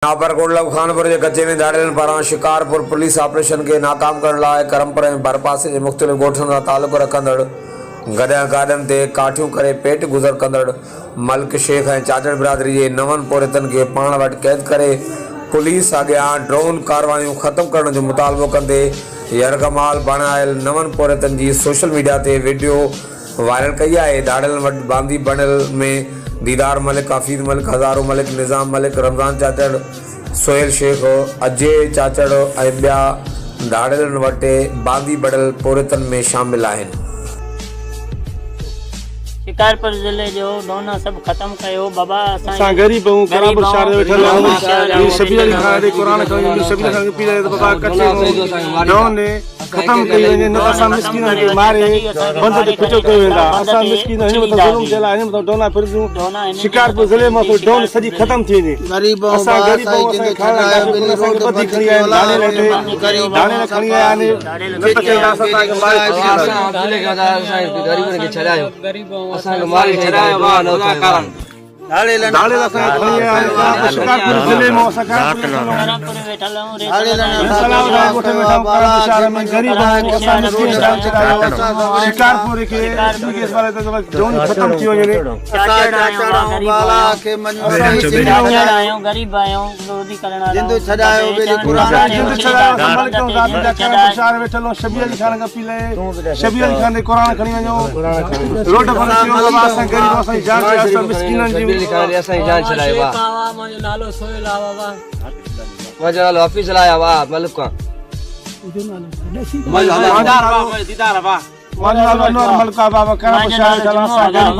नापरकोटला खानपुर के कच्चे में दाड़ेलन पारां शिकारपुर पुलिस ऑपरेशन के नाकाम करण लाइ करमपुर में बरपासे जे मुख़्तलिफ़ ॻोठनि सां तालुक़ रखंदड़ गॾियां गाॾियुनि ते काठियूं करे पेट गुज़र कंदड़ मलिक शेख ऐं चाचड़ बिरादरी जे 9 पोरितनि खे पाण वटि क़ैद करे पुलिस अॻियां ड्रोन कार्रवाइयूं ख़त्म करण जो मुतालबो कंदे यरगमाल बणायल 9 पोरितनि जी सोशल मीडिया ते वीडियो वायरल कई आहे। दाड़ेलन वटि बांदी बणियल में दीदार मलिक, हफीज़ मलिक, हज़ारो मलिक, निज़ाम मलिक, रमज़ान चाचड़, सोहेल शेख, अजय चाचड़ ऐं ॿिया दाड़ेलन वटि बांदी बणियल पोरितनि में शामिल आहिनि। शिकारपुर जिले जो डोना सब खत्म कयो बाबा। असां गरीब हूं, करापुर शहर में वेठल आहियूं। शबीर अली खान दे कुरान खणी शबीर खान पी रहे बाबा कच्चे डोन ने खत्म कई वने न असां मिस्किन के मारे बंद ते पिटो कयो वेंदा। असां मिस्किन हिन में जुल्म चला हिन में डोना फिरजू शिकारपुर जिले में तो डोन सजी खत्म थी ने। गरीब असां गरीब असां खाना बदी खणी आए दाने लटे दाने खणी आए ने न त के असां के मारे असां जिले का असां गरीबन के छड़ायो असां के मारे छड़ायो बा न कारण दाड़ेलन असां खणी आए शिकारपुर जिले में असां करमपुर वेठल हूं रे सलाम कोठे में करापुर शहर में गरीब असां मिस्किन जान चलायो शिकारपुर के केस वाले तो डोन खत्म थी वने चाचड़ वाला के चाचड़ आयो गरीब आयो विरोधी करण वाला जिंदो छड़ायो बेले कुरान जिंदो छड़ायो संभाल के रात जा करापुर शहर वेठल हो शबीर अली खान का पी ले शबीर अली खान दे कुरान खणी वणो रोड पर बाबा असां गरीब असां जान असां मिस्किनन जी लिखारे असां जान छड़ायो बा। मुझे नालो सोहेल आ बाबा, मुझे नालो ऑफिस लाया बा मलिक का दीदार बा मलिक बाबा करापुर शहर चला सा गरीब